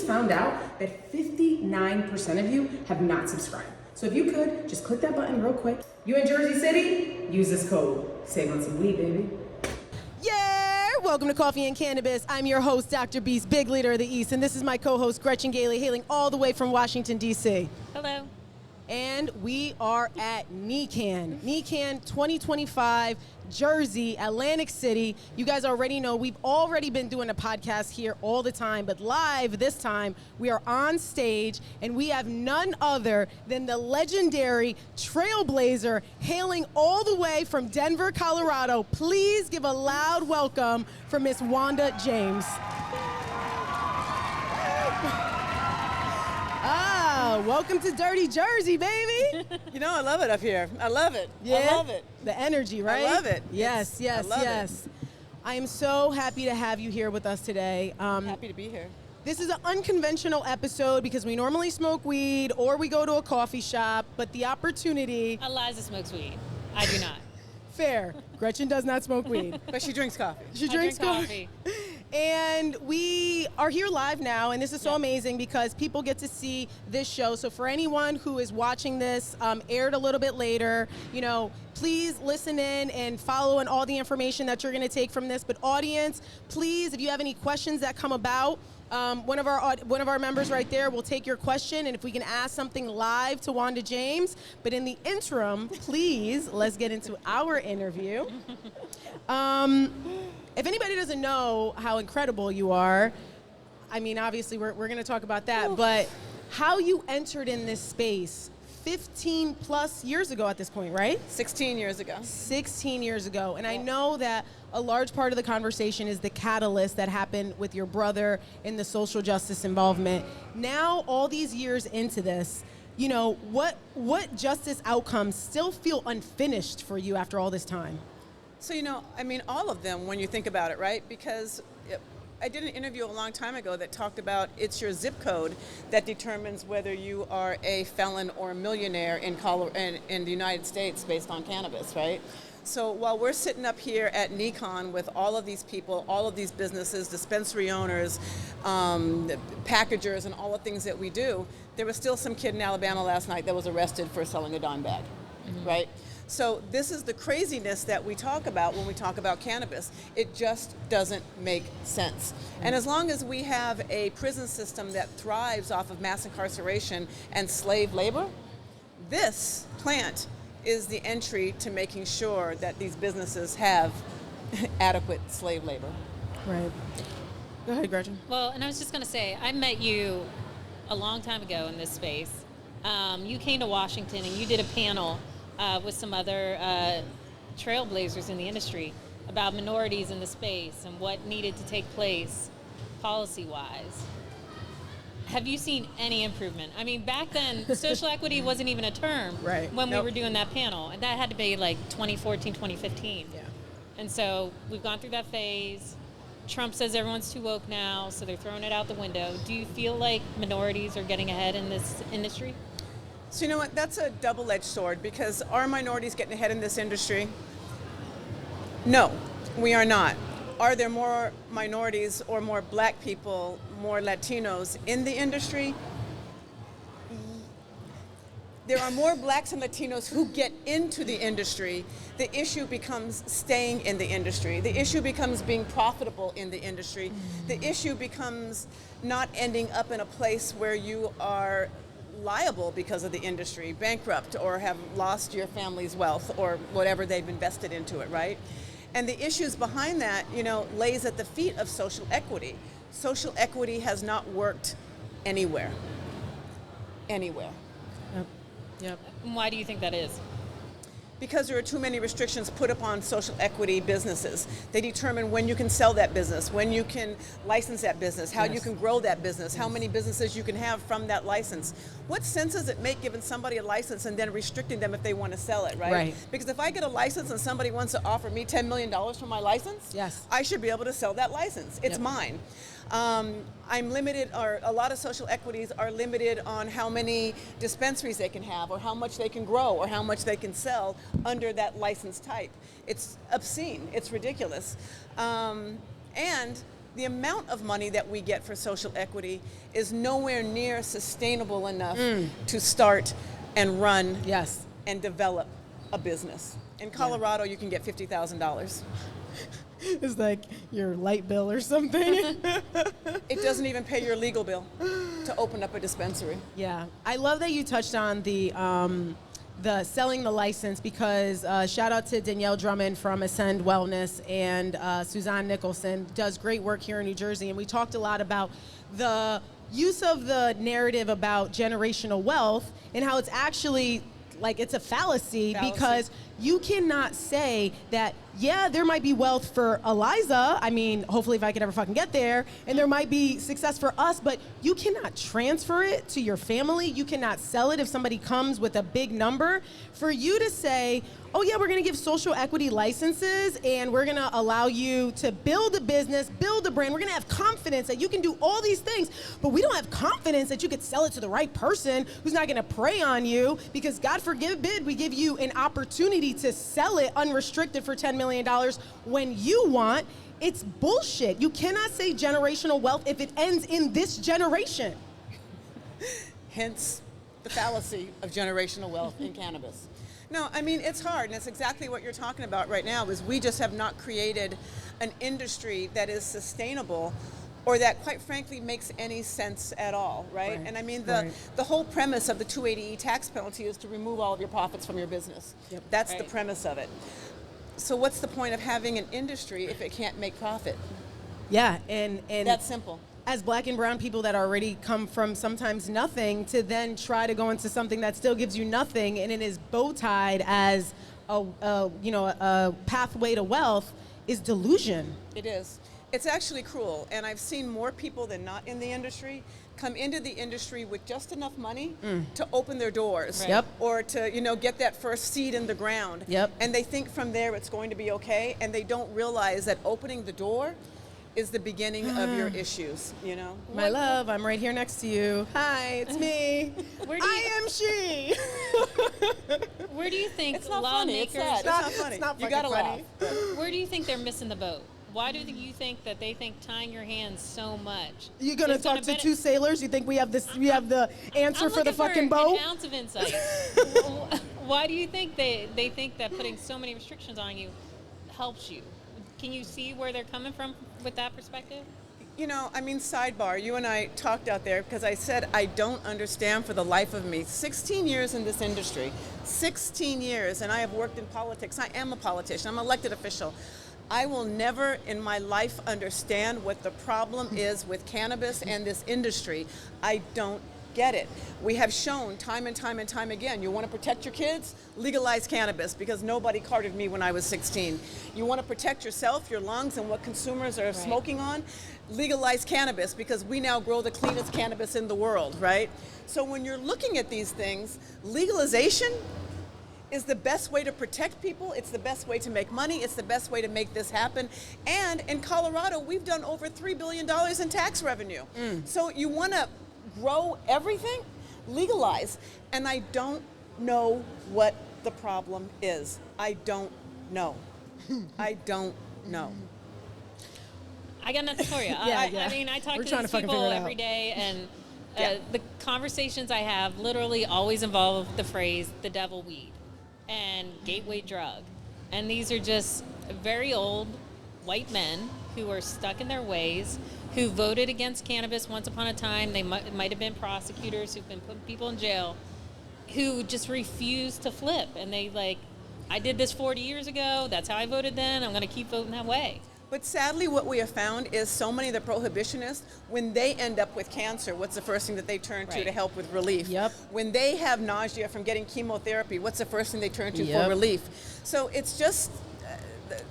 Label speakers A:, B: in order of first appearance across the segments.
A: just found out that 59% of you have not subscribed. So if you could, just click that button real quick. You in Jersey City? Use this code. Save on some weed, baby.
B: Yeah! Welcome to Coffee and Cannabis. I'm your host, Dr. Beast, big leader of the East, and this is my co-host, Gretchen Gailey, hailing all the way from Washington, D.C.
C: Hello.
B: And we are at NECANN. NECANN 2025, Jersey, Atlantic City. You guys already know we've already been doing a podcast here all the time, but live this time, we are on stage, and we have none other than the legendary trailblazer hailing all the way from Denver, Colorado. Please give a loud welcome for Miss Wanda James. Welcome to Dirty Jersey, baby.
D: You know, I love it up here. I love it.
B: Yeah?
D: I love it.
B: The energy, right?
D: I love it.
B: Yes, yes, yes. I am so happy to have you here with us today.
D: I'm happy to be here.
B: This is an unconventional episode because we normally smoke weed or we go to a coffee shop, but the opportunity...
C: Eliza smokes weed. I do not.
B: Fair. Gretchen does not smoke weed.
D: But she drinks coffee.
B: She drinks coffee. And we are here live now, and this is so amazing because people get to see this show. So for anyone who is watching this, aired a little bit later, you know, please listen in and follow in all the information that you're going to take from this. But audience, please, if you have any questions that come about, one of our members right there will take your question, and if we can ask something live to Wanda James. But in the interim, please, let's get into our interview. If anybody doesn't know how incredible you are, I mean, obviously we're going to talk about that, but how you entered in this space 15 plus years ago at this point, right?
D: 16 years ago.
B: 16 years ago. And I know that a large part of the conversation is the catalyst that happened with your brother in the social justice involvement. Now, all these years into this, you know, what justice outcomes still feel unfinished for you after all this time?
D: So, you know, I mean, all of them when you think about it, right? Because I did an interview a long time ago that talked about it's your zip code that determines whether you are a felon or a millionaire in the United States based on cannabis, right? So while we're sitting up here at NECANN with all of these people, all of these businesses, dispensary owners, packagers, and all the things that we do, there was still some kid in Alabama last night that was arrested for selling a dime bag, right? So this is the craziness that we talk about when we talk about cannabis. It just doesn't make sense. And as long as we have a prison system that thrives off of mass incarceration and slave labor, this plant is the entry to making sure that these businesses have adequate slave labor.
B: Right. Go ahead, Gretchen.
C: Well, and I was just going to say, I met you a long time ago in this space. You came to Washington and you did a panel with some other trailblazers in the industry about minorities in the space and what needed to take place policy-wise. Have you seen any improvement? I mean, back then, social equity wasn't even a term when we were doing that panel. And that had to be like 2014, 2015.
B: Yeah.
C: And so we've gone through that phase. Trump says everyone's too woke now, so they're throwing it out the window. Do you feel like minorities are getting ahead in this industry?
D: So you know what, that's a double-edged sword, because are minorities getting ahead in this industry? No, we are not. Are there more minorities or more black people, more Latinos in the industry? There are more blacks and Latinos who get into the industry. The issue becomes staying in the industry. The issue becomes being profitable in the industry. The issue becomes not ending up in a place where you are liable because of the industry, bankrupt, or have lost your family's wealth or whatever they've invested into it, right? And the issues behind that, you know, lays at the feet of social equity. Social equity has not worked anywhere. Anywhere.
B: Yep.
C: And why do you think that is?
D: Because there are too many restrictions put upon social equity businesses. They determine when you can sell that business, when you can license that business, how you can grow that business, how many businesses you can have from that license. What sense does it make giving somebody a license and then restricting them if they want to sell it, right? Because if I get a license and somebody wants to offer me $10 million for my license, I should be able to sell that license. It's mine. I'm limited, or a lot of social equities are limited on how many dispensaries they can have, or how much they can grow, or how much they can sell under that license type. It's obscene, it's ridiculous. And the amount of money that we get for social equity is nowhere near sustainable enough to start and run
B: Yes.
D: and develop a business. In Colorado, you can get $50,000.
B: It's like your light bill or something.
D: It doesn't even pay your legal bill to open up a dispensary.
B: Yeah, I love that you touched on the selling the license, because shout out to Danielle Drummond from Ascend Wellness, and Suzanne Nicholson does great work here in New Jersey, and we talked a lot about the use of the narrative about generational wealth and how it's actually like it's a fallacy. Because you cannot say that, yeah, there might be wealth for Eliza, I mean, hopefully if I could ever fucking get there, and there might be success for us, but you cannot transfer it to your family. You cannot sell it if somebody comes with a big number. For you to say, oh yeah, we're gonna give social equity licenses and we're gonna allow you to build a business, build a brand, we're gonna have confidence that you can do all these things, but we don't have confidence that you could sell it to the right person who's not gonna prey on you, because God forbid we give you an opportunity to sell it unrestricted for $10 million when you want. It's bullshit. You cannot say generational wealth if it ends in this generation.
D: Hence the fallacy of generational wealth in cannabis. No, I mean, it's hard, and it's exactly what you're talking about right now, is we just have not created an industry that is sustainable or that, quite frankly, makes any sense at all, right? And I mean, the whole premise of the 280E tax penalty is to remove all of your profits from your business. That's the premise of it. So what's the point of having an industry if it can't make profit?
B: Yeah, and
D: that's simple.
B: As Black and brown people that already come from sometimes nothing, to then try to go into something that still gives you nothing, and it is bow tied as a pathway to wealth, is delusion.
D: It is. It's actually cruel, and I've seen more people than not in the industry come into the industry with just enough money to open their doors, or to get that first seed in the ground, and they think from there it's going to be okay, and they don't realize that opening the door is the beginning of your issues,
B: My love, I'm right here next to you. Hi, it's me. I am she.
C: Where do you think
D: it's not
C: lawmakers...
D: Funny. It's not funny.
B: It's not
D: you gotta
B: funny.
D: laugh.
C: Where do you think they're missing the boat? Why do you think that they think tying your hands so much?
B: You're gonna talk to two sailors? You think we have this? We have the answer for the fucking boat?
C: An ounce of insight. Why do you think they think that putting so many restrictions on you helps you? Can you see where they're coming from with that perspective?
D: I mean, sidebar, you and I talked out there because I said I don't understand for the life of me. 16 years in this industry, 16 years, and I have worked in politics. I am a politician. I'm an elected official. I will never in my life understand what the problem is with cannabis and this industry. I don't get it. We have shown time and time and time again, you want to protect your kids? Legalize cannabis, because nobody carded me when I was 16. You want to protect yourself, your lungs, and what consumers are smoking on? Legalize cannabis, because we now grow the cleanest cannabis in the world, right? So when you're looking at these things, legalization is the best way to protect people. It's the best way to make money. It's the best way to make this happen. And in Colorado, we've done over $3 billion in tax revenue. So you want to grow everything? Legalize. And I don't know what the problem is. I don't know. I don't know.
C: I got nothing for you. I mean, I talk to these people every day, and the conversations I have literally always involve the phrase, the devil weed, and gateway drug. And these are just very old white men who are stuck in their ways, who voted against cannabis once upon a time. They might have been prosecutors who've been putting people in jail, who just refuse to flip. And I did this 40 years ago. That's how I voted then. I'm going to keep voting that way.
D: But sadly, what we have found is so many of the prohibitionists, when they end up with cancer, what's the first thing that they turn to help with relief? When they have nausea from getting chemotherapy, what's the first thing they turn to for relief? So it's just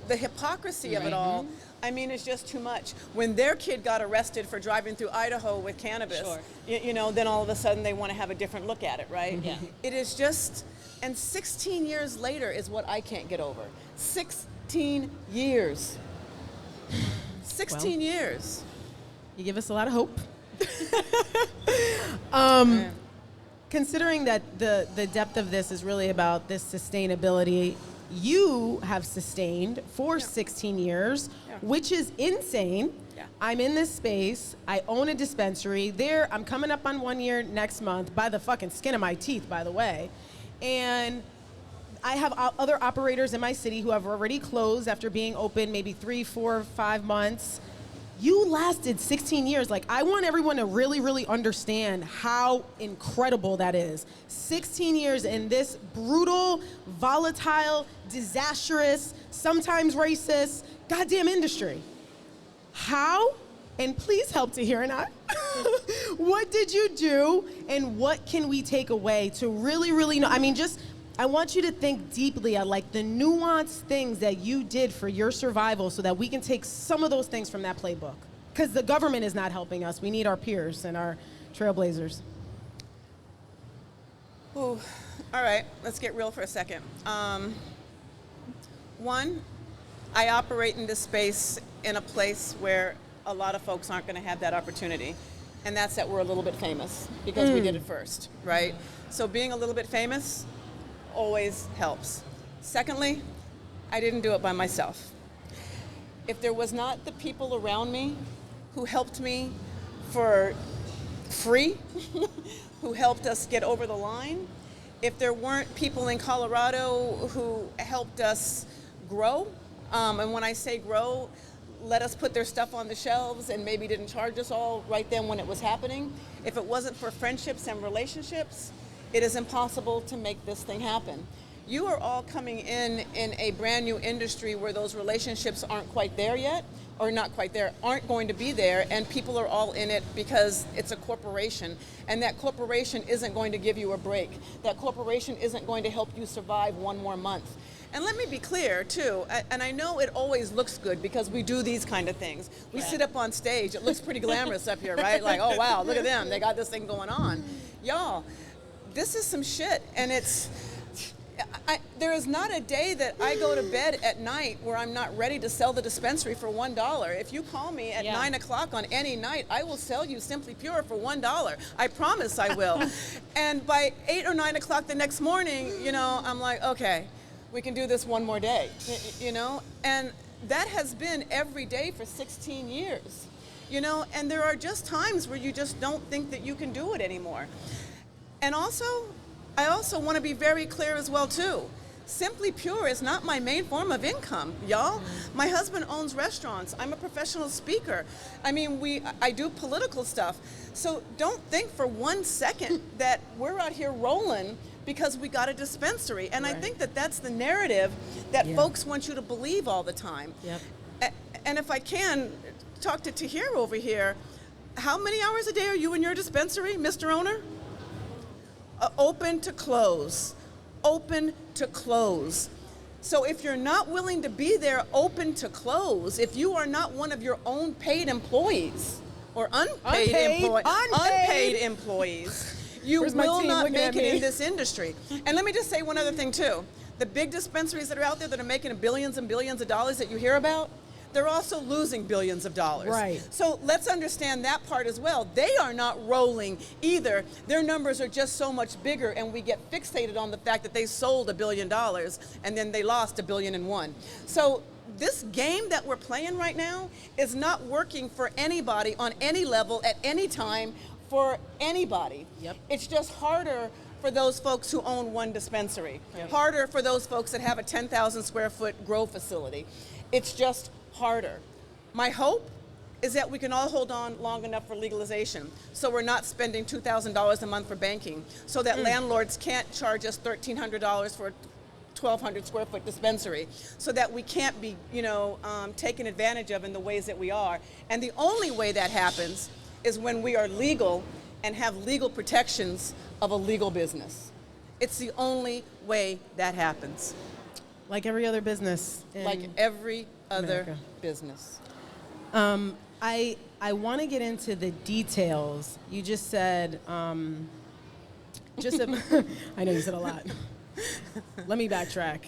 D: the hypocrisy of it all. I mean, it's just too much. When their kid got arrested for driving through Idaho with cannabis, then all of a sudden they want to have a different look at it, right? It is just, and 16 years later is what I can't get over. 16 years. 16 years.
B: You give us a lot of hope. Considering that the depth of this is really about this sustainability, you have sustained for 16 years, which is insane.
D: Yeah.
B: I'm in this space. I own a dispensary. I'm coming up on 1 year next month by the fucking skin of my teeth, by the way. And I have other operators in my city who have already closed after being open maybe 3, 4, 5 months. You lasted 16 years. Like, I want everyone to really, really understand how incredible that is. 16 years in this brutal, volatile, disastrous, sometimes racist, goddamn industry. How? And please help Tahira. What did you do, and what can we take away to really, really know? I mean, I want you to think deeply at like the nuanced things that you did for your survival so that we can take some of those things from that playbook. Because the government is not helping us. We need our peers and our trailblazers.
D: Ooh, all right, let's get real for a second. One, I operate in this space in a place where a lot of folks aren't going to have that opportunity. And that's that we're a little bit famous because we did it first, right? So being a little bit famous always helps. Secondly, I didn't do it by myself. If there was not the people around me who helped me for free, who helped us get over the line, if there weren't people in Colorado who helped us grow, and when I say grow, let us put their stuff on the shelves and maybe didn't charge us all right then when it was happening, if it wasn't for friendships and relationships, it is impossible to make this thing happen. You are all coming in a brand new industry where those relationships aren't quite there yet, or not quite there, aren't going to be there, and people are all in it because it's a corporation, and that corporation isn't going to give you a break. That corporation isn't going to help you survive one more month. And let me be clear, too, and I know it always looks good because we do these kind of things. We sit up on stage, it looks pretty glamorous up here, right? Like, oh, wow, look at them, they got this thing going on. Y'all, this is some shit, and there is not a day that I go to bed at night where I'm not ready to sell the dispensary for $1. If you call me at 9 o'clock on any night, I will sell you Simply Pure for $1. I promise I will. And by 8 or 9 o'clock the next morning, I'm like, okay, we can do this one more day, And that has been every day for 16 years, And there are just times where you just don't think that you can do it anymore. And I also want to be very clear as well, too. Simply Pure is not my main form of income, y'all. My husband owns restaurants. I'm a professional speaker. I mean, I do political stuff. So don't think for 1 second that we're out here rolling because we got a dispensary. And I think that that's the narrative that folks want you to believe all the time. Yep. And if I can talk to Tahira over here, how many hours a day are you in your dispensary, Mr. Owner? Open to close. Open to close. So if you're not willing to be there open to close, if you are not one of your own paid employees or unpaid employees, you will not make it in this industry. And let me just say one other thing too. The big dispensaries that are out there that are making billions and billions of dollars that you hear about, they're also losing billions of dollars.
B: Right.
D: So let's understand that part as well. They are not rolling either. Their numbers are just so much bigger, and we get fixated on the fact that they sold $1 billion and then they lost $1.1 billion. So this game that we're playing right now is not working for anybody on any level at any time for anybody. Yep. It's just harder for those folks who own one dispensary. Yep. Harder for those folks that have a 10,000 square foot grow facility. It's just harder. My hope is that we can all hold on long enough for legalization so we're not spending $2,000 a month for banking, so that landlords can't charge us $1,300 for a 1,200 square foot dispensary, so that we can't be, taken advantage of in the ways that we are. And the only way that happens is when we are legal and have legal protections of a legal business. It's the only way that happens.
B: Like every other business.
D: Like every other
B: America.
D: Business.
B: I want to get into the details. You just said, I know you said a lot. Let me backtrack.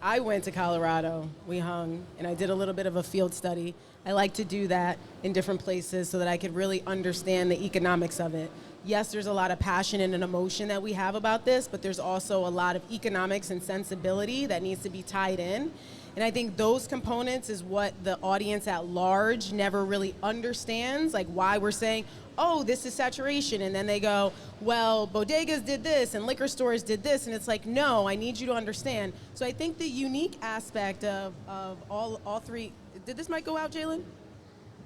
B: I went to Colorado, we hung, and I did a little bit of a field study. I like to do that in different places so that I could really understand the economics of it. yes, there's a lot of passion and an emotion that we have about this, but there's also a lot of economics and sensibility that needs to be tied in. And I think those components is what the audience at large never really understands, like why we're saying, oh, this is saturation. And then they go, well, bodegas did this and liquor stores did this. And it's like, no, I need you to understand. So I think the unique aspect of all three, did this mic go out, Jalen?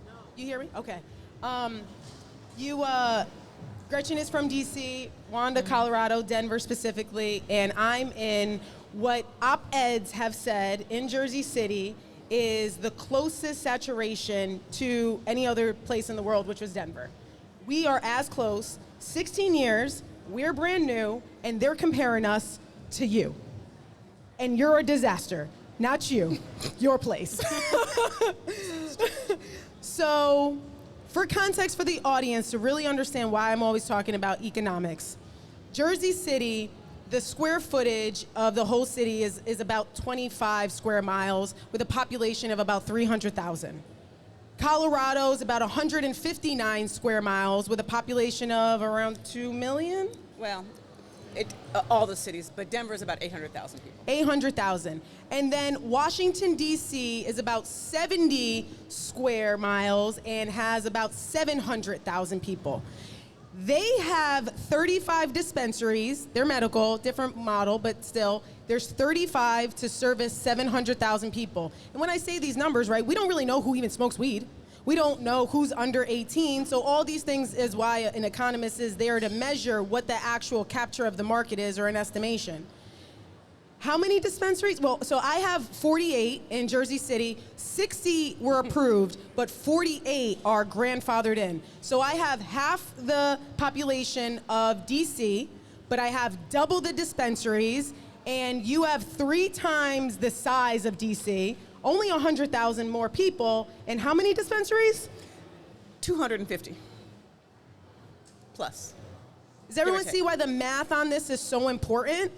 B: No. You hear me? Okay. Gretchen is from DC, Wanda, Colorado, Denver specifically, and I'm in what op-eds have said in Jersey City is the closest saturation to any other place in the world, which was Denver. We are as close, 16 years, we're brand new, and they're comparing us to you. And you're a disaster, not you, your place. So, for context for the audience to really understand why I'm always talking about economics, Jersey City, the square footage of the whole city is about 25 square miles with a population of about 300,000. Colorado is about 159 square miles with a population of around 2 million?
D: Well, all the cities, but Denver is about 800,000 people.
B: 800,000. And then Washington, D.C. is about 70 square miles and has about 700,000 people. They have 35 dispensaries. They're medical, different model, but still, there's 35 to service 700,000 people. And when I say these numbers, right, we don't really know who even smokes weed. We don't know who's under 18, so all these things is why an economist is there to measure what the actual capture of the market is, or an estimation. How many dispensaries? Well, so I have 48 in Jersey City, 60 were approved, but 48 are grandfathered in. So I have half the population of DC, but I have double the dispensaries, and you have 3 times the size of DC, only 100,000 more people, and how many dispensaries?
D: 250 plus.
B: Does everyone see why the math on this is so important?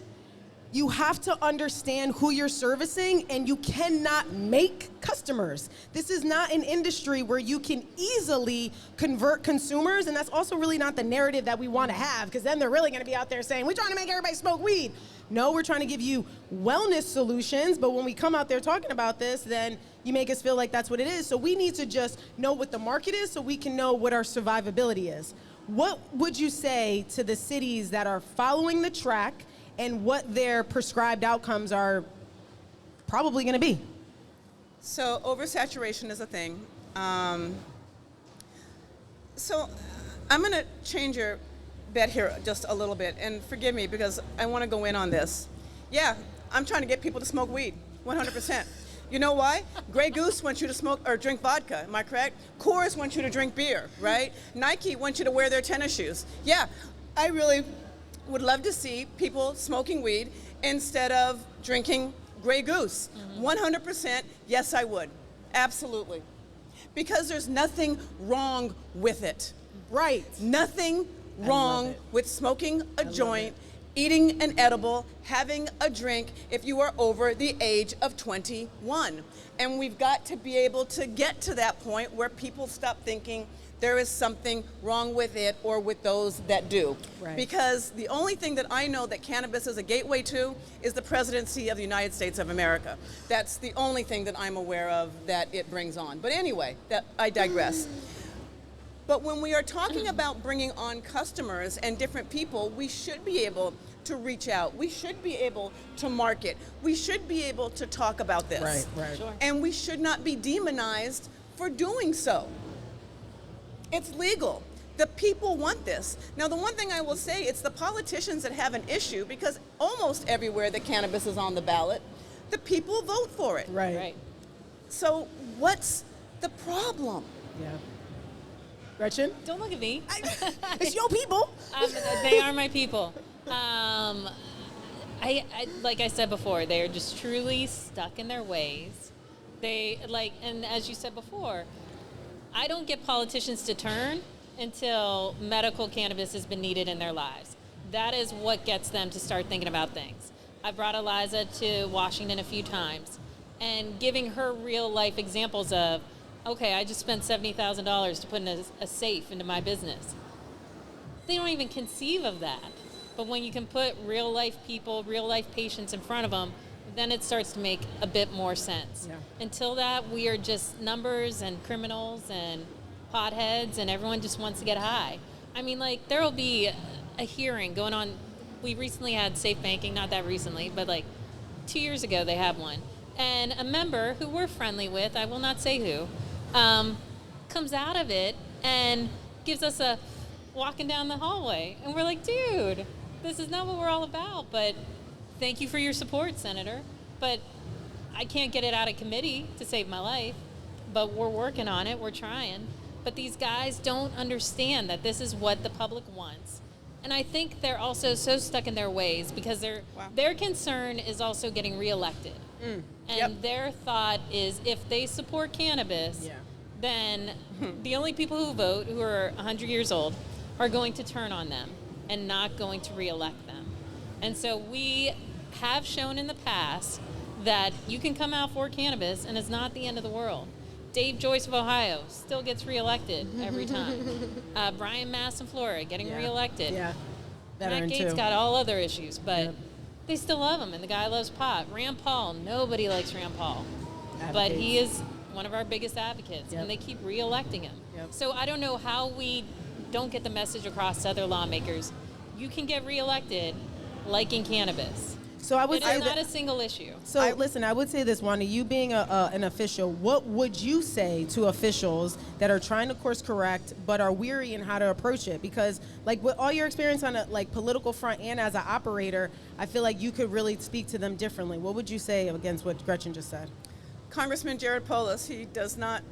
B: You have to understand who you're servicing, and you cannot make customers. This is not an industry where you can easily convert consumers, and that's also really not the narrative that we want to have, because then they're really going to be out there saying, we're trying to make everybody smoke weed. No, we're trying to give you wellness solutions, but when we come out there talking about this, then you make us feel like that's what it is. So we need to just know what the market is so we can know what our survivability is. What would you say to the cities that are following the track and what their prescribed outcomes are probably going to be?
D: So oversaturation is a thing. So I'm going to change your bet here just a little bit, and forgive me because I want to go in on this. Yeah, I'm trying to get people to smoke weed, 100%. You know why? Grey Goose wants you to smoke or drink vodka, am I correct? Coors wants you to drink beer, right? Nike wants you to wear their tennis shoes. Yeah, I really would love to see people smoking weed instead of drinking Grey Goose. 100%, yes, I would. Absolutely. Because there's nothing wrong with it.
B: Right.
D: Nothing wrong with smoking a joint, eating an edible, having a drink if you are over the age of 21. And we've got to be able to get to that point where people stop thinking there is something wrong with it or with those that do.
B: Right.
D: Because the only thing that I know that cannabis is a gateway to is the presidency of the United States of America. That's the only thing that I'm aware of that it brings on. But anyway, I digress. But when we are talking about bringing on customers and different people, we should be able to reach out. We should be able to market. We should be able to talk about this.
B: Right.
C: Sure.
D: And we should not be demonized for doing so. It's legal. The people want this. Now, the one thing I will say, it's the politicians that have an issue because almost everywhere that cannabis is on the ballot, the people vote for it.
B: Right.
D: So what's the problem?
B: Yeah. Gretchen?
C: Don't look at me.
B: It's your people.
C: They are my people. I like I said before, they are just truly stuck in their ways. And as you said before, I don't get politicians to turn until medical cannabis has been needed in their lives. That is what gets them to start thinking about things. I brought Eliza to Washington a few times, and giving her real life examples of, okay, I just spent $70,000 to put in a safe into my business. they don't even conceive of that. But when you can put real life people, real life patients in front of them, then it starts to make a bit more sense.
B: Yeah.
C: Until that, we are just numbers and criminals and potheads, and everyone just wants to get high. I mean, like, there will be a hearing going on. We recently had safe banking, not that recently, but like 2 years ago they had one. And a member who we're friendly with, I will not say who, comes out of it and gives us a walking down the hallway. And we're like, dude, this is not what we're all about, but thank you for your support, Senator. But I can't get it out of committee to save my life, but we're working on it, we're trying. But these guys don't understand that this is what the public wants. And I think they're also so stuck in their ways because their concern is also getting reelected. And their thought is if they support cannabis, then the only people who vote, who are 100 years old, are going to turn on them and not going to reelect them. And so we have shown in the past that you can come out for cannabis and it's not the end of the world. Dave Joyce of Ohio still gets reelected every time. Brian Mass in Florida getting reelected. Matt Gates got all other issues, but they still love him, and the guy loves pot. Rand Paul, nobody likes Rand Paul, but he is one of our biggest advocates, and they keep reelecting him. So I don't know how we don't get the message across to other lawmakers. You can get reelected liking cannabis.
B: So I would say
C: it's not a single issue.
B: So listen, I would say this, Wanda, you being an official, what would you say to officials that are trying to course correct but are weary in how to approach it? Because like with all your experience on a like political front and as an operator, I feel like you could really speak to them differently. What would you say against what Gretchen just said?
D: Congressman Jared Polis, he does not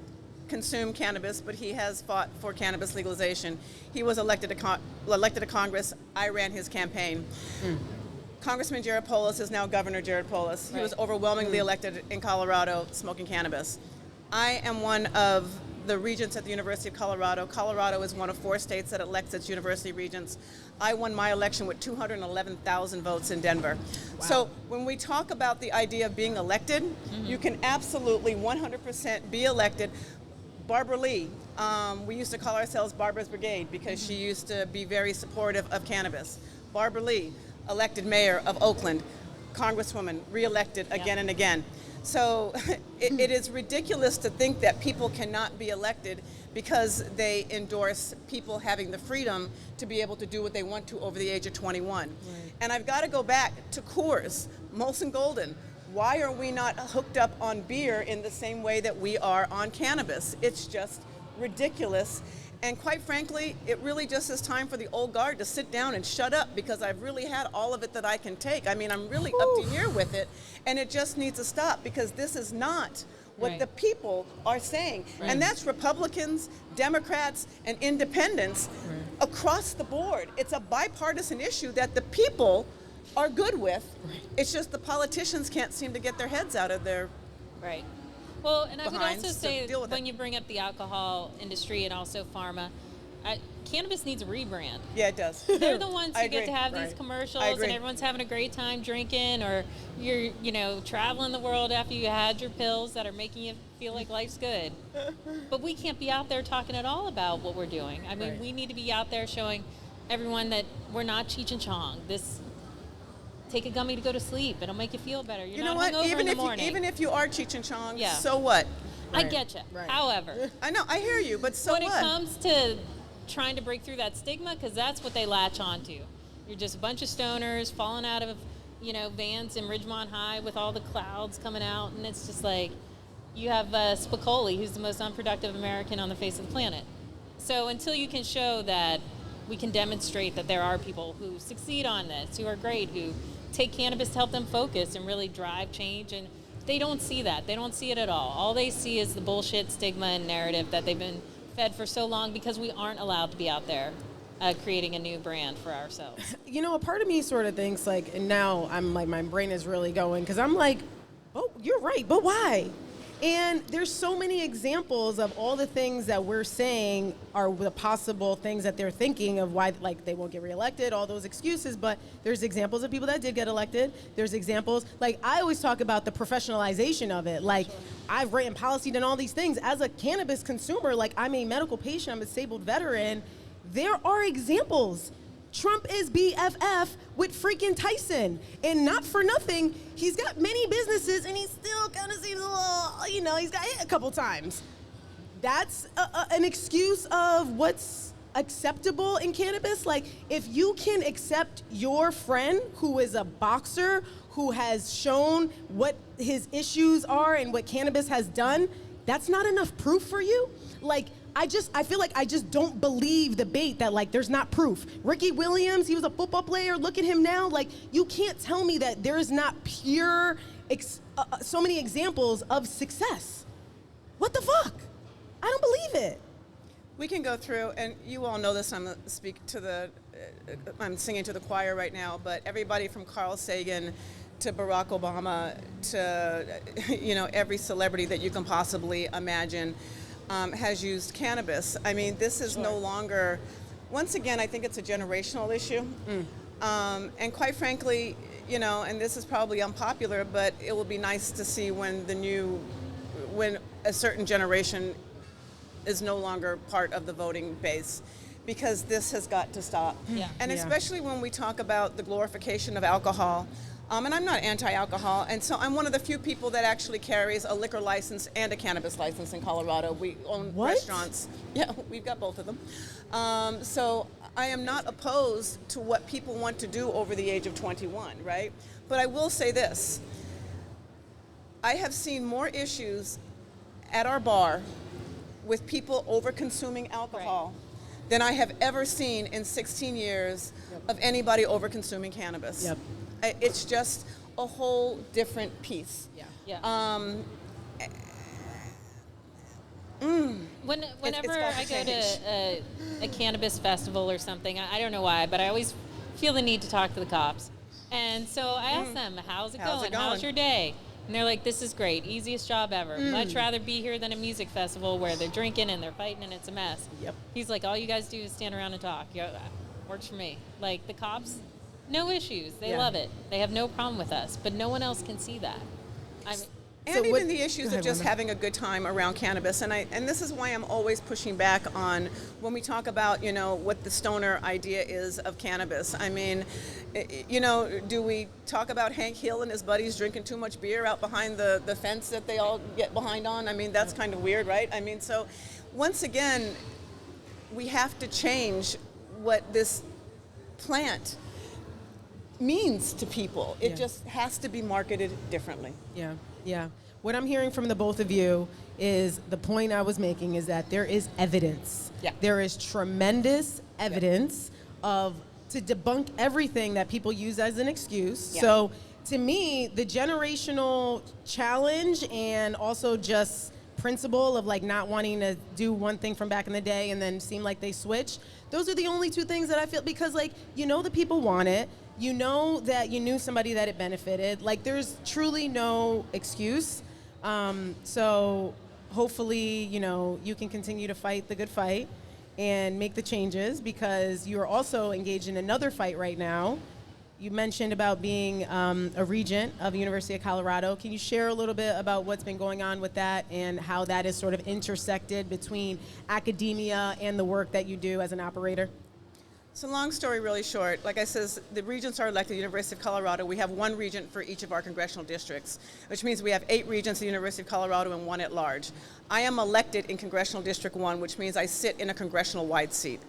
D: consume cannabis, but he has fought for cannabis legalization. He was elected to Congress. I ran his campaign. Congressman Jared Polis is now Governor Jared Polis. He was overwhelmingly elected in Colorado smoking cannabis. I am one of the regents at the University of Colorado. Colorado is one of 4 states that elects its university regents. I won my election with 211,000 votes in Denver. So when we talk about the idea of being elected, you can absolutely 100% be elected. Barbara Lee, we used to call ourselves Barbara's Brigade because she used to be very supportive of cannabis. Barbara Lee, elected mayor of Oakland, Congresswoman, reelected again and again. So it is ridiculous to think that people cannot be elected because they endorse people having the freedom to be able to do what they want to over the age of 21. And I've got to go back to Coors, Molson Golden. Why are we not hooked up on beer in the same way that we are on cannabis? It's just ridiculous. And quite frankly, it really just is time for the old guard to sit down and shut up because I've really had all of it that I can take. I mean, I'm really up to here with it, and it just needs to stop because this is not what the people are saying. And that's Republicans, Democrats, and independents across the board. It's a bipartisan issue that the people are good with. It's just the politicians can't seem to get their heads out of their
C: Well, and I would also say when you bring up the alcohol industry and also pharma, cannabis needs a rebrand.
D: Yeah, it does.
C: They're the ones who get to have these commercials and everyone's having a great time drinking, or you're, traveling the world after you had your pills that are making you feel like life's good. But we can't be out there talking at all about what we're doing. I mean, we need to be out there showing everyone that we're not Cheech and Chong. Take a gummy to go to sleep. It'll make you feel better. You're not hungover in the morning.
D: Even if you are Cheech and Chong, so what?
C: I get you. However,
D: I know, I hear you, but so
C: when it comes to trying to break through that stigma, because that's what they latch onto. You're just a bunch of stoners falling out of, vans in Ridgemont High with all the clouds coming out, and it's just like you have Spicoli, who's the most unproductive American on the face of the planet. So until you can show that we can demonstrate that there are people who succeed on this, who are great, who take cannabis to help them focus and really drive change, and they don't see that. They don't see it at all. All they see is the bullshit stigma and narrative that they've been fed for so long because we aren't allowed to be out there creating a new brand for ourselves.
B: A part of me sort of thinks like, and now I'm like, my brain is really going, because I'm like, oh, you're right, but why? And there's so many examples of all the things that we're saying are the possible things that they're thinking of why, like, they won't get reelected, all those excuses, but there's examples of people that did get elected. There's examples, like, I always talk about the professionalization of it. Like, I've written policy, done all these things. As a cannabis consumer, like, I'm a medical patient, I'm a disabled veteran. there are examples. Trump is BFF with freaking Tyson, and not for nothing, he's got many businesses and he still kind of seems a little, you know, he's got hit a couple times. That's an excuse of what's acceptable in cannabis. Like, if you can accept your friend who is a boxer, who has shown what his issues are and what cannabis has done, that's not enough proof for you? Like, I feel like I just don't believe the bait that, like, there's not proof. Ricky Williams, he was a football player, look at him now. Like, you can't tell me that there's not pure, so many examples of success. What the fuck? I don't believe it.
D: We can go through, and you all know this, I'm singing to the choir right now, but everybody from Carl Sagan to Barack Obama to, you know, every celebrity that you can possibly imagine has used cannabis. I mean, this is no longer, once again, I think it's a generational issue. And quite frankly, you know, and this is probably unpopular, but it will be nice to see when a certain generation is no longer part of the voting base, because this has got to stop.
C: Yeah.
D: And especially when we talk about the glorification of alcohol. And I'm not anti-alcohol, and so I'm one of the few people that actually carries a liquor license and a cannabis license in Colorado. We own restaurants. Yeah, we've got both of them. So I am not opposed to what people want to do over the age of 21, right? But I will say this. I have seen more issues at our bar with people over-consuming alcohol than I have ever seen in 16 years of anybody over-consuming cannabis.
B: Yep.
D: It's just a whole different piece.
C: Whenever I go to a cannabis festival or something, I don't know why, but I always feel the need to talk to the cops. And so I ask them, how's it going? How's your day? And they're like, this is great, easiest job ever. Much rather be here than a music festival where they're drinking and they're fighting and it's a mess.
B: Yep.
C: He's like, all you guys do is stand around and talk. Works for me. Like, the cops, no issues. They love it. They have no problem with us, but no one else can see that.
D: And even the issues of just having a good time around cannabis. And this is why I'm always pushing back on when we talk about, you know, what the stoner idea is of cannabis. I mean, you know, do we talk about Hank Hill and his buddies drinking too much beer out behind the fence that they all get behind on? I mean, that's kind of weird, right? I mean, so once again, we have to change what this plant means to people. It just has to be marketed differently.
B: Yeah. What I'm hearing from the both of you is the point I was making is that there is evidence.
D: Yeah.
B: There is tremendous evidence to debunk everything that people use as an excuse.
D: Yeah.
B: So to me, the generational challenge and also just principle of like not wanting to do one thing from back in the day and then seem like they switch, those are the only two things that I feel, because like, you know, the people want it. You know that you knew somebody that it benefited. Like, there's truly no excuse. So hopefully, you know, you can continue to fight the good fight and make the changes, because you're also engaged in another fight right now. You mentioned about being a regent of the University of Colorado. Can you share a little bit about what's been going on with that and how that is sort of intersected between academia and the work that you do as an operator?
D: So long story really short, like I says, the regents are elected at the University of Colorado. We have one regent for each of our congressional districts, which means we have 8 regents at the University of Colorado and 1 at large. I am elected in Congressional District 1, which means I sit in a congressional-wide seat.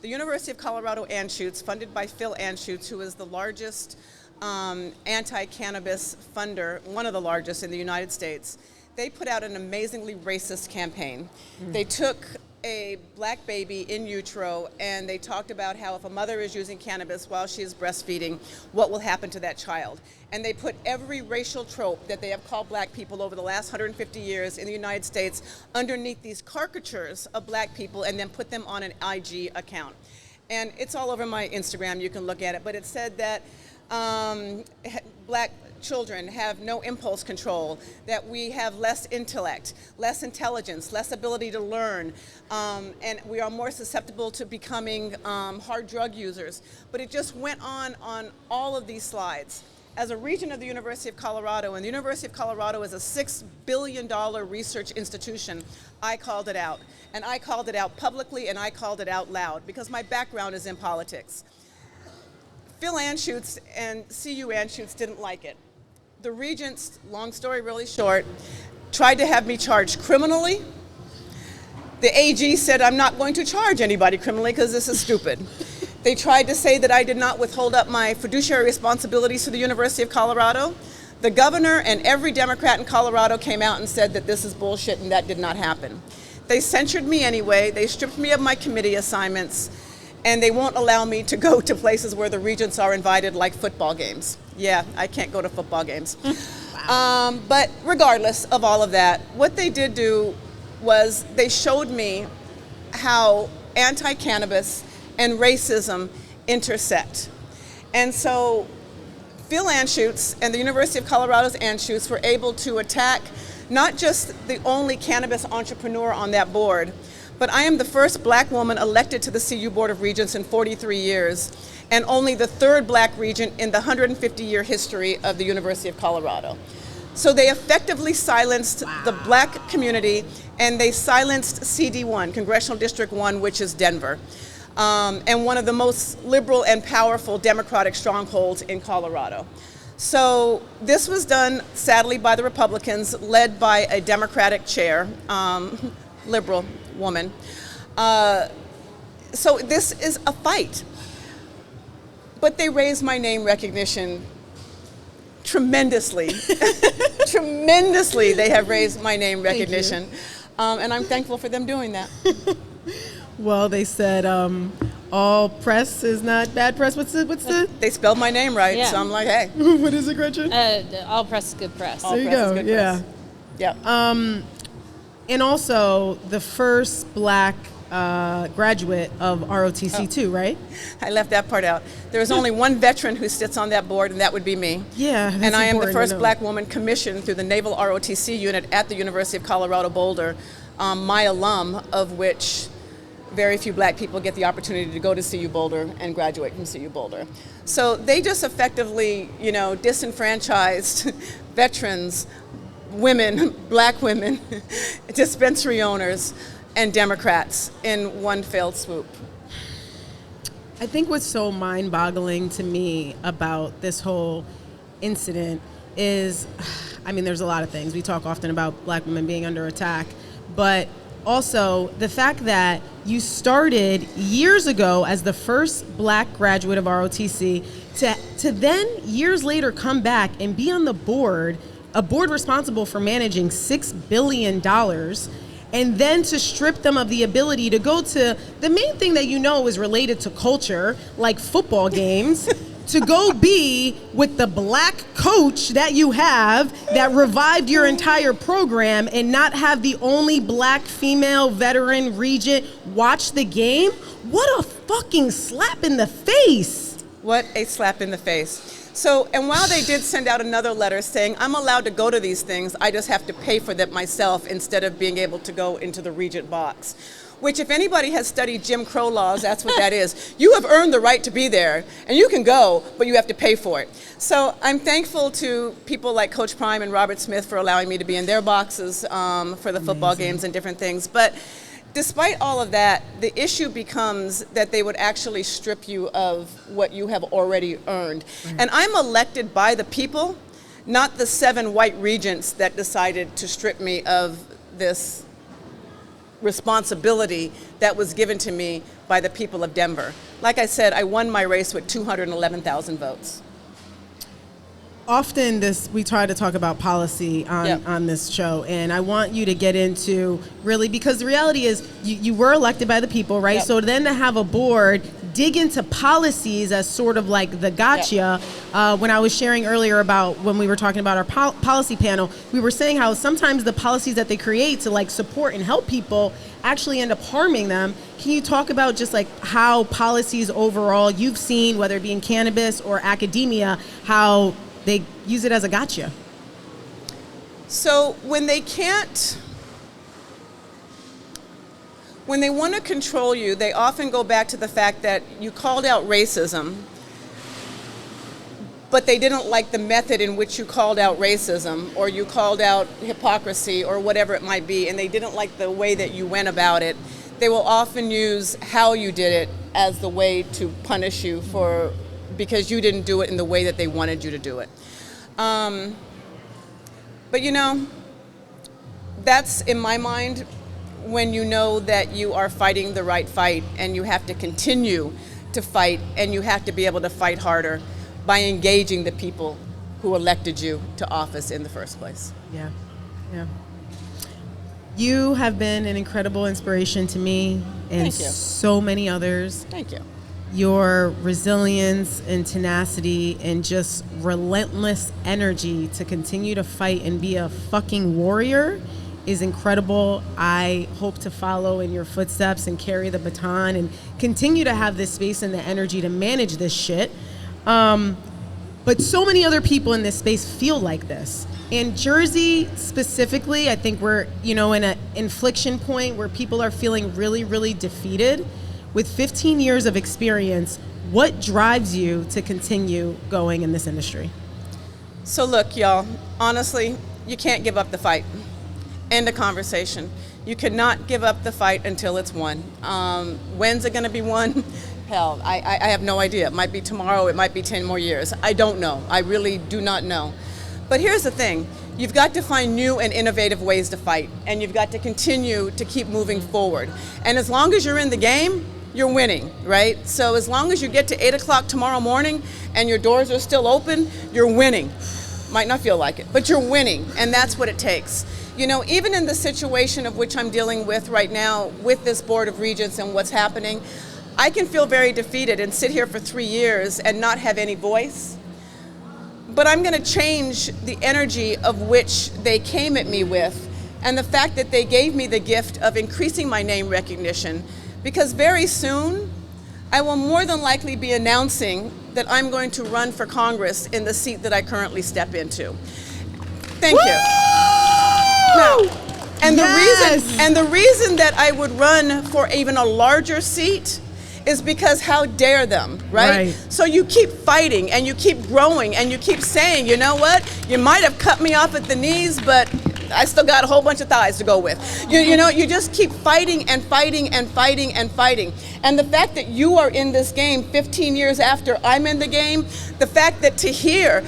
D: The University of Colorado Anschutz, funded by Phil Anschutz, who is the largest anti-cannabis funder, one of the largest in the United States, they put out an amazingly racist campaign. They took a black baby in utero, and they talked about how if a mother is using cannabis while she is breastfeeding, what will happen to that child. And they put every racial trope that they have called black people over the last 150 years in the United States underneath these caricatures of black people, and then put them on an IG account. And it's all over my Instagram, you can look at it, but it said that black children have no impulse control, that we have less intellect, less intelligence, less ability to learn, and we are more susceptible to becoming hard drug users. But it just went on all of these slides. as a regent of the University of Colorado, and the University of Colorado is a $6 billion research institution, I called it out. And I called it out publicly, and I called it out loud, because my background is in politics. Phil Anschutz and CU Anschutz didn't like it. The Regents, long story really short, tried to have me charged criminally. The AG said, I'm not going to charge anybody criminally because this is stupid. They tried to say that I did not withhold up my fiduciary responsibilities to the University of Colorado. The governor and every Democrat in Colorado came out and said that this is bullshit, and that did not happen. They censured me anyway. They stripped me of my committee assignments, and they won't allow me to go to places where the regents are invited, like football games. Yeah, I can't go to football games. Wow. But regardless of all of that, what they did do was they showed me how anti-cannabis and racism intersect. And so Phil Anschutz and the University of Colorado's Anschutz were able to attack not just the only cannabis entrepreneur on that board, but I am the first black woman elected to the CU Board of Regents in 43 years, and only the third black regent in the 150-year history of the University of Colorado. So they effectively silenced the black community, and they silenced CD1, Congressional District 1, which is Denver. And one of the most liberal and powerful Democratic strongholds in Colorado. So this was done, sadly, by the Republicans, led by a Democratic chair, liberal woman. So this is a fight. But they raised my name recognition tremendously. Tremendously, they have raised my name recognition. And I'm thankful for them doing that.
B: Well, they said all press is not bad press. What's the?
D: They spelled my name right,
C: Yeah.
D: so I'm like, hey.
B: What is it, Gretchen?
C: All press is good press.
D: All
B: There you
D: press is
B: go.
D: good
B: Yeah.
D: press. Yep.
B: And also the first black graduate of ROTC too, right?
D: I left that part out. There's only one veteran who sits on that board, and that would be me.
B: Yeah, that's
D: and I am the
B: important to
D: first
B: know.
D: black woman commissioned through the Naval ROTC unit at the University of Colorado Boulder, my alum, of which very few black people get the opportunity to go to CU Boulder and graduate from CU Boulder. So they just effectively, disenfranchised veterans, women, black women, dispensary owners, and Democrats in one fell swoop.
B: I think what's so mind-boggling to me about this whole incident is, there's a lot of things. We talk often about black women being under attack, but also the fact that you started years ago as the first black graduate of ROTC to then years later come back and be on the board, a board responsible for managing $6 billion, and then to strip them of the ability to go to the main thing that is related to culture, like football games, to go be with the black coach that you have that revived your entire program and not have the only black female veteran regent watch the game? What a fucking slap in the face.
D: What a slap in the face. So, and while they did send out another letter saying, I'm allowed to go to these things, I just have to pay for them myself instead of being able to go into the regent box. Which, if anybody has studied Jim Crow laws, that's what that is. You have earned the right to be there, and you can go, but you have to pay for it. So I'm thankful to people like Coach Prime and Robert Smith for allowing me to be in their boxes for the football games and different things. But despite all of that, the issue becomes that they would actually strip you of what you have already earned. Mm-hmm. And I'm elected by the people, not the 7 white regents that decided to strip me of this responsibility that was given to me by the people of Denver. Like I said, I won my race with 211,000 votes.
B: Often we try to talk about policy on this show, and I want you to get into really, because the reality is you were elected by the people, right?
D: Yep.
B: So then to have a board dig into policies as sort of like the gotcha. Yep. When I was sharing earlier about when we were talking about our policy panel, we were saying how sometimes the policies that they create to support and help people actually end up harming them. Can you talk about just how policies overall you've seen, whether it be in cannabis or academia, how they use it as a gotcha?
D: So when they want to control you, they often go back to the fact that you called out racism, but they didn't like the method in which you called out racism or you called out hypocrisy or whatever it might be, and they didn't like the way that you went about it, they will often use how you did it as the way to punish you because you didn't do it in the way that they wanted you to do it. But you know, that's in my mind when you know that you are fighting the right fight, and you have to continue to fight, and you have to be able to fight harder by engaging the people who elected you to office in the first place.
B: Yeah, yeah. You have been an incredible inspiration to me and so many others.
D: Thank you.
B: Your resilience and tenacity and just relentless energy to continue to fight and be a fucking warrior is incredible. I hope to follow in your footsteps and carry the baton and continue to have this space and the energy to manage this shit. But so many other people in this space feel like this. In Jersey specifically, I think we're, in an inflection point where people are feeling really, really defeated. With 15 years of experience, what drives you to continue going in this industry?
D: So look, y'all, honestly, you can't give up the fight. End of conversation. You cannot give up the fight until it's won. When's it gonna be won? Hell, I have no idea. It might be tomorrow, it might be 10 more years. I don't know. I really do not know. But here's the thing. You've got to find new and innovative ways to fight, and you've got to continue to keep moving forward. And as long as you're in the game, you're winning, right? So as long as you get to 8 o'clock tomorrow morning and your doors are still open, you're winning. Might not feel like it, but you're winning, and that's what it takes. Even in the situation of which I'm dealing with right now with this Board of Regents and what's happening, I can feel very defeated and sit here for 3 years and not have any voice. But I'm gonna change the energy of which they came at me with, and the fact that they gave me the gift of increasing my name recognition, because very soon, I will more than likely be announcing that I'm going to run for Congress in the seat that I currently step into. Thank you. Now, and the reason that I would run for even a larger seat is because how dare them, right? So you keep fighting and you keep growing and you keep saying, you know what? You might have cut me off at the knees, but I still got a whole bunch of thighs to go with. You just keep fighting and fighting and fighting and fighting. And the fact that you are in this game 15 years after I'm in the game, the fact that to hear,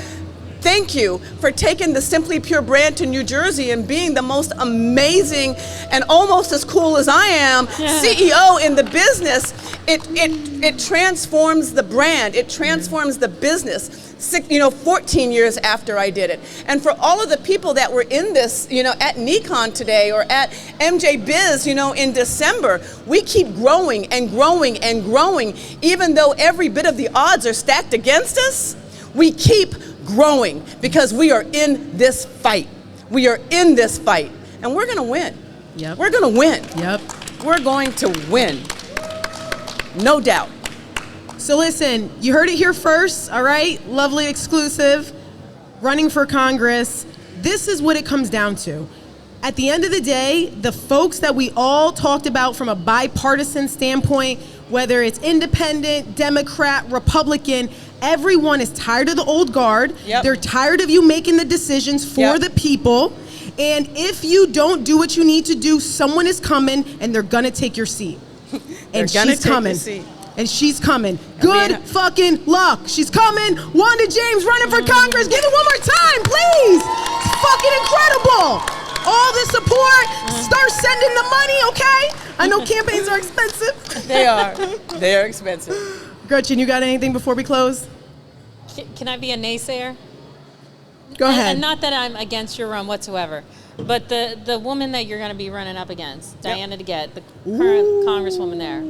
D: thank you for taking the Simply Pure brand to New Jersey and being the most amazing and almost as cool as I am CEO in the business. It transforms the brand. It transforms the business. 14 years after I did it. And for all of the people that were in this, at NECANN today or at MJ Biz, in December, we keep growing and growing and growing. Even though every bit of the odds are stacked against us, we keep growing because we are in this fight. We are in this fight, and we're gonna win.
B: Yep.
D: We're gonna win.
B: Yep.
D: We're going to win. No doubt.
B: So listen, you heard it here first, all right? Lovely exclusive, running for Congress. This is what it comes down to. At the end of the day, the folks that we all talked about from a bipartisan standpoint, whether it's independent, Democrat, Republican, everyone is tired of the old guard.
D: Yep.
B: They're tired of you making the decisions for the people. And if you don't do what you need to do, someone is coming and they're gonna take your seat. And she's coming. And she's coming. Good fucking luck. She's coming. Wanda James running for Congress. Give it one more time, please. It's fucking incredible. All the support. Start sending the money, okay? I know campaigns are expensive.
D: They are. They are expensive.
B: Gretchen, you got anything before we close?
C: Can I be a naysayer?
B: Go ahead.
C: And not that I'm against your run whatsoever, but the woman that you're going to be running up against, Diana DeGette, the current Congresswoman there,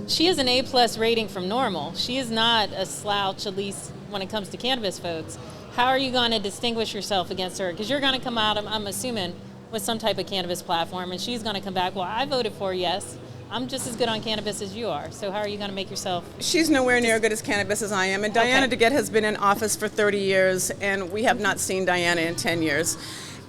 C: she has an A+ rating from normal. She is not a slouch, at least when it comes to cannabis folks. How are you going to distinguish yourself against her? Because you're going to come out, I'm assuming, with some type of cannabis platform, and she's going to come back, well, I voted for yes. I'm just as good on cannabis as you are. So how are you going to make yourself?
D: She's nowhere near good as cannabis as I am. And Diana DeGette has been in office for 30 years, and we have not seen Diana in 10 years.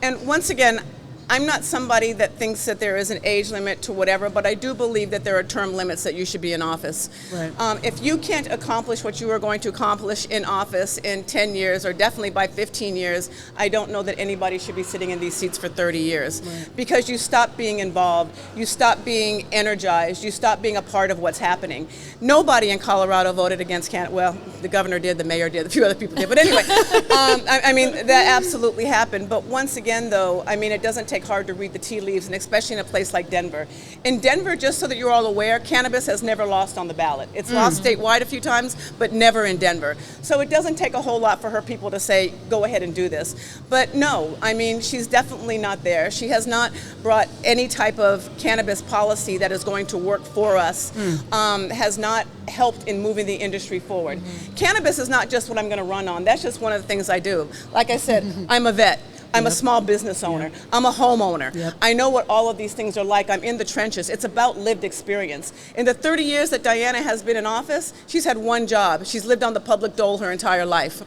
D: And once again, I'm not somebody that thinks that there is an age limit to whatever, but I do believe that there are term limits that you should be in office.
B: Right.
D: If you can't accomplish what you are going to accomplish in office in 10 years, or definitely by 15 years, I don't know that anybody should be sitting in these seats for 30 years.
B: Right.
D: Because you stop being involved, you stop being energized, you stop being a part of what's happening. Nobody in Colorado voted against Canada. Well, the governor did, the mayor did, a few other people did, but anyway, I mean, that absolutely happened. But once again, though, I mean, it doesn't take hard to read the tea leaves, and especially in a place like Denver. In Denver, just so that you're all aware, cannabis has never lost on the ballot. It's lost statewide a few times, but never in Denver. So it doesn't take a whole lot for her people to say, go ahead and do this. But no, I mean, she's definitely not there. She has not brought any type of cannabis policy that is going to work for us, has not helped in moving the industry forward. Cannabis is not just what I'm going to run on. That's just one of the things I do. Like I said, I'm a vet. I'm a small business owner. I'm a homeowner. I know what all of these things are like. I'm in the trenches. It's about lived experience. In the 30 years that Diana has been in office, she's had one job. She's lived on the public dole her entire life.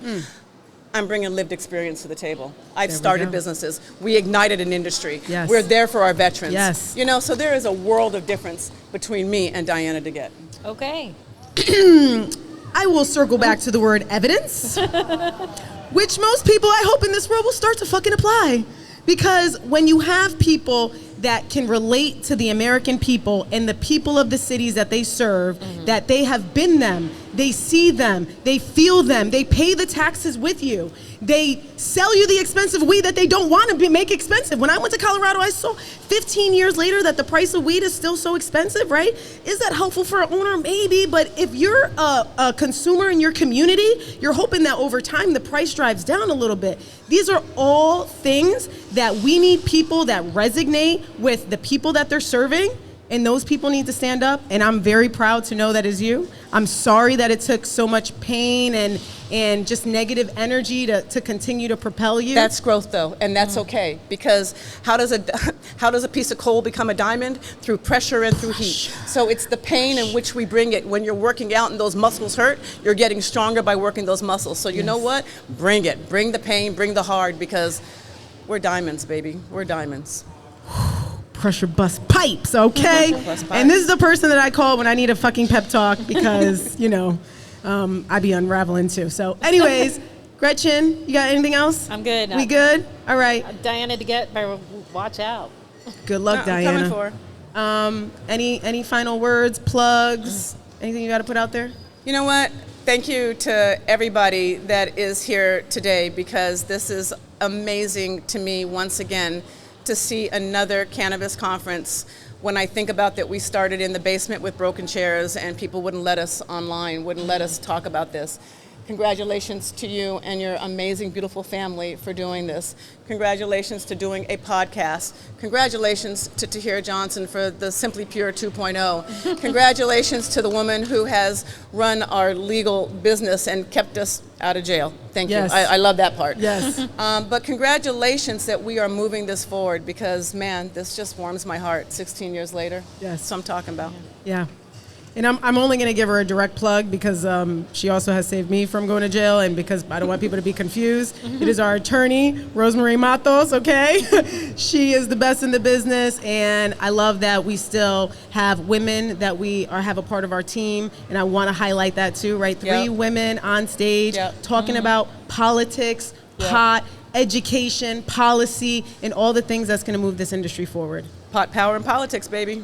D: I'm bringing lived experience to the table. I've started businesses. We ignited an industry.
B: Yes.
D: We're there for our veterans.
B: Yes.
D: You know, so there is a world of difference between me and Diana DeGette.
C: Okay.
B: I will circle back to the word evidence, which most people, I hope, in this world will start to fucking apply. Because when you have people that can relate to the American people and the people of the cities that they serve, that they have been them, they see them, they feel them, they pay the taxes with you, they sell you the expensive weed that they don't want to make expensive. When I went to Colorado, I saw 15 years later that the price of weed is still so expensive, right? Is that helpful for an owner? Maybe, but if you're a consumer in your community, you're hoping that over time the price drives down a little bit. These are all things that we need people that resonate with the people that they're serving, and those people need to stand up, and I'm very proud to know that is you. I'm sorry that it took so much pain and just negative energy to continue to propel you.
D: That's growth, though, and that's okay, because how does a piece of coal become a diamond? Through pressure and through heat. So it's the pain in which we bring it. When you're working out and those muscles hurt, you're getting stronger by working those muscles. So you know what? Bring it. Bring the pain, bring the hard, because we're diamonds, baby. We're diamonds.
B: Pressure bust pipes, okay?
D: Bust pipes.
B: And this is the person that I call when I need a fucking pep talk because, you know, I be unraveling too. So anyways, Gretchen, you got anything else?
C: I'm good.
B: We good? All right.
C: Diana DeGette, better watch out.
B: Good luck,
D: I'm
B: Diana.
D: coming for.
B: Any final words, plugs, anything you got to put out there?
D: You know what? Thank you to everybody that is here today, because this is amazing to me once again to see another cannabis conference. When I think about that, we started in the basement with broken chairs and people wouldn't let us online, wouldn't let us talk about this. Congratulations to you and your amazing, beautiful family for doing this. Congratulations to doing a podcast. Congratulations to Tahir Johnson for the Simply Pure 2.0. Congratulations to the woman who has run our legal business and kept us out of jail. Thank you. I love that part.
B: Yes.
D: But congratulations that we are moving this forward, because, man, this just warms my heart 16 years later.
B: Yes.
D: That's what I'm talking about.
B: Yeah. And I'm only going to give her a direct plug because she also has saved me from going to jail, and because I don't want people to be confused. It is our attorney, Rosemary Matos, okay? She is the best in the business, and I love that we still have women that have a part of our team, and I want to highlight that too, right? 3 women on stage talking about politics, pot, education, policy, and all the things that's going to move this industry forward.
D: Pot, power, and politics, baby.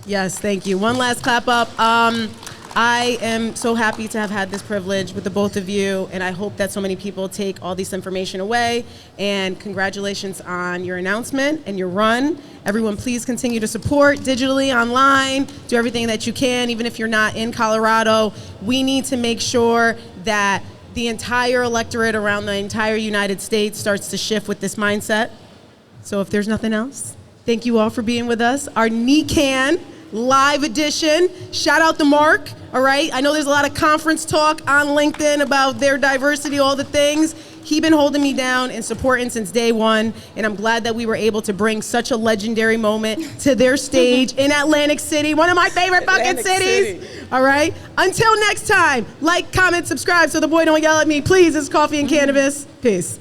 B: Yes, thank you. One last clap up. I am so happy to have had this privilege with the both of you, and I hope that so many people take all this information away. And congratulations on your announcement and your run. Everyone, please continue to support digitally, online, do everything that you can, even if you're not in Colorado. We need to make sure that the entire electorate around the entire United States starts to shift with this mindset. So if there's nothing else, thank you all for being with us. Our NECANN live edition. Shout out to Mark, all right? I know there's a lot of conference talk on LinkedIn about their diversity, all the things. He's been holding me down and supporting since day one, and I'm glad that we were able to bring such a legendary moment to their stage in Atlantic City, one of my favorite fucking cities. All right? Until next time, like, comment, subscribe so the boy don't yell at me. Please, it's Coffee and Cannabis. Peace.